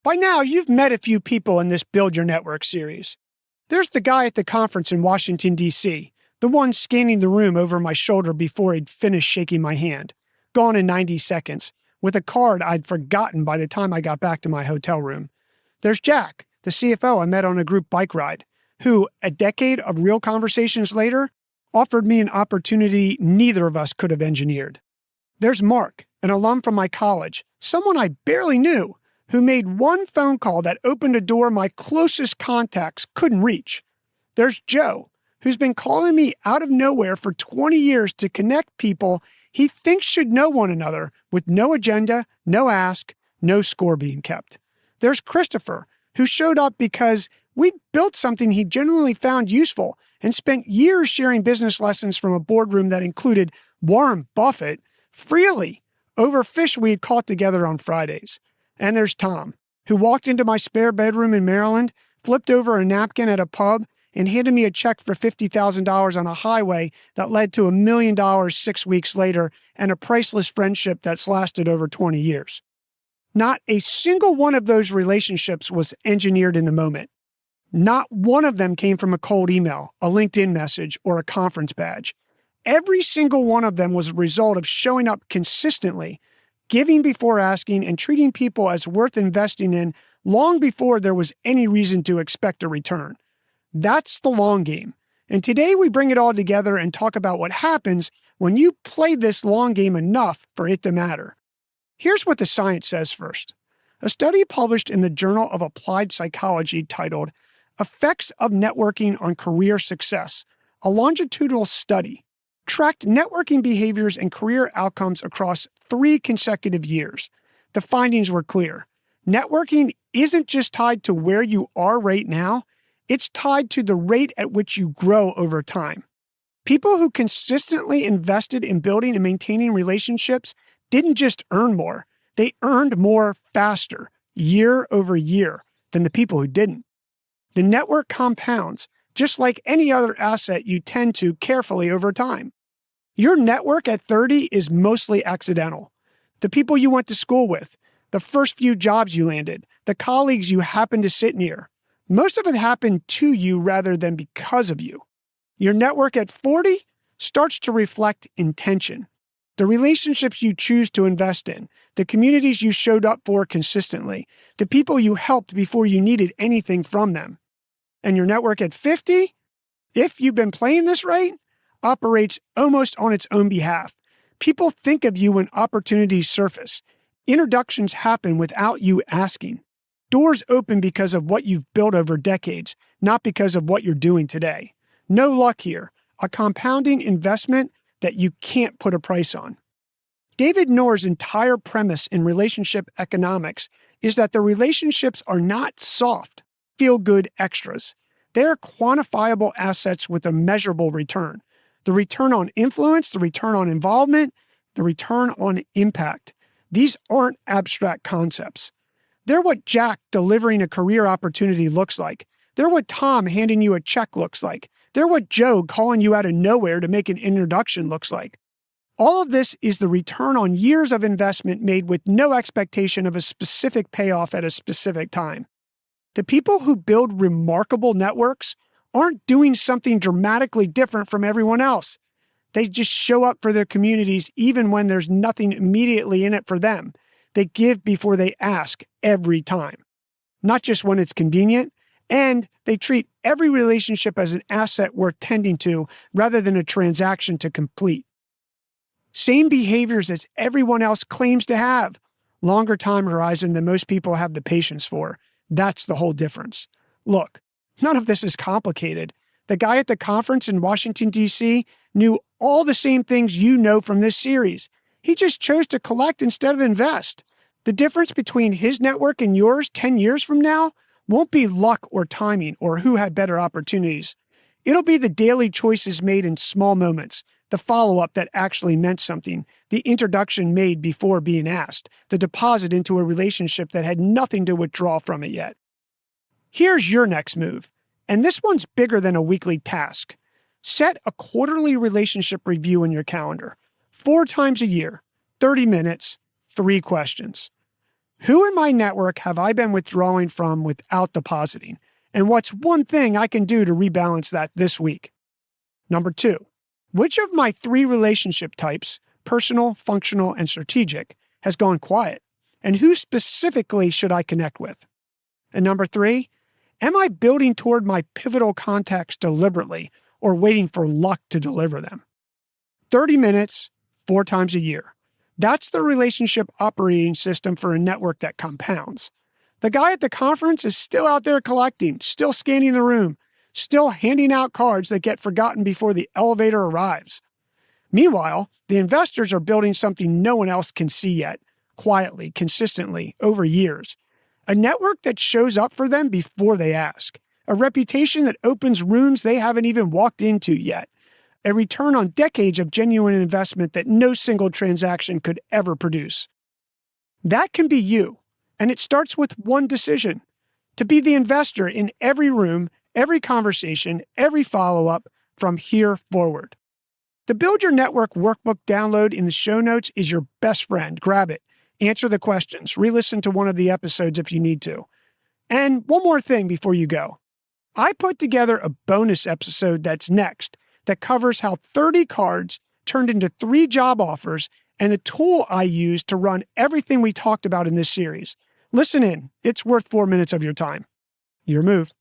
By now, you've met a few people in this Build Your Network series. There's the guy at the conference in Washington, D.C., the one scanning the room over my shoulder before he'd finished shaking my hand, gone in 90 seconds, with a card I'd forgotten by the time I got back to my hotel room. There's Jack, the CFO I met on a group bike ride, who, a decade of real conversations later, offered me an opportunity neither of us could have engineered. There's Mark, an alum from my college, someone I barely knew, who made one phone call that opened a door my closest contacts couldn't reach. There's Joe, who's been calling me out of nowhere for 20 years to connect people he thinks should know one another with no agenda, no ask, no score being kept. There's Christopher, who showed up because we'd built something he genuinely found useful and spent years sharing business lessons from a boardroom that included Warren Buffett freely over fish we had caught together on Fridays. And there's Tom, who walked into my spare bedroom in Maryland, flipped over a napkin at a pub, and handed me a check for $50,000 on a highway that led to $1 million 6 weeks later and a priceless friendship that's lasted over 20 years. Not a single one of those relationships was engineered in the moment. Not one of them came from a cold email, a LinkedIn message, or a conference badge. Every single one of them was a result of showing up consistently, giving before asking, and treating people as worth investing in long before there was any reason to expect a return. That's the long game. And today we bring it all together and talk about what happens when you play this long game enough for it to matter. Here's what the science says first. A study published in the Journal of Applied Psychology titled Effects of Networking on Career Success, a longitudinal study, tracked networking behaviors and career outcomes across 3 consecutive years. The findings were clear. Networking isn't just tied to where you are right now, it's tied to the rate at which you grow over time. People who consistently invested in building and maintaining relationships didn't just earn more, they earned more faster, year over year, than the people who didn't. The network compounds, just like any other asset you tend to carefully over time. Your network at 30 is mostly accidental. The people you went to school with, the first few jobs you landed, the colleagues you happened to sit near. Most of it happened to you rather than because of you. Your network at 40 starts to reflect intention. The relationships you choose to invest in, the communities you showed up for consistently, the people you helped before you needed anything from them. And your network at 50, if you've been playing this right, operates almost on its own behalf. People think of you when opportunities surface. Introductions happen without you asking. Doors open because of what you've built over decades, not because of what you're doing today. No luck here. A compounding investment that you can't put a price on. David Nour's entire premise in relationship economics is that the relationships are not soft, feel-good extras. They're quantifiable assets with a measurable return. The return on influence, the return on involvement, the return on impact. These aren't abstract concepts. They're what Jack delivering a career opportunity looks like. They're what Tom handing you a check looks like. They're what Joe calling you out of nowhere to make an introduction looks like. All of this is the return on years of investment made with no expectation of a specific payoff at a specific time. The people who build remarkable networks aren't doing something dramatically different from everyone else. They just show up for their communities even when there's nothing immediately in it for them. They give before they ask every time, not just when it's convenient, and they treat every relationship as an asset worth tending to rather than a transaction to complete. Same behaviors as everyone else claims to have. Longer time horizon than most people have the patience for. That's the whole difference. Look, none of this is complicated. The guy at the conference in Washington, D.C. knew all the same things you know from this series. He just chose to collect instead of invest. The difference between his network and yours 10 years from now won't be luck or timing or who had better opportunities. It'll be the daily choices made in small moments, the follow-up that actually meant something, the introduction made before being asked, the deposit into a relationship that had nothing to withdraw from it yet. Here's your next move, and this one's bigger than a weekly task. Set a quarterly relationship review in your calendar. 4 times a year, 30 minutes, 3 questions. Who in my network have I been withdrawing from without depositing? And what's one thing I can do to rebalance that this week? Number 2, which of my 3 relationship types, personal, functional, and strategic, has gone quiet? And who specifically should I connect with? And number 3, am I building toward my pivotal contacts deliberately or waiting for luck to deliver them? 30 minutes, 4 times a year. That's the relationship operating system for a network that compounds. The guy at the conference is still out there collecting, still scanning the room, still handing out cards that get forgotten before the elevator arrives. Meanwhile, the investors are building something no one else can see yet, quietly, consistently, over years. A network that shows up for them before they ask. A reputation that opens rooms they haven't even walked into yet. A return on decades of genuine investment that no single transaction could ever produce. That can be you, and it starts with one decision: to be the investor in every room, every conversation, every follow-up from here forward. The Build Your Network Workbook download in the show notes is your best friend. Grab it. Answer the questions. Re-listen to one of the episodes if you need to. And one more thing before you go. I put together a bonus episode that's next that covers how 30 cards turned into 3 job offers and the tool I used to run everything we talked about in this series. Listen in. It's worth 4 minutes of your time. Your move.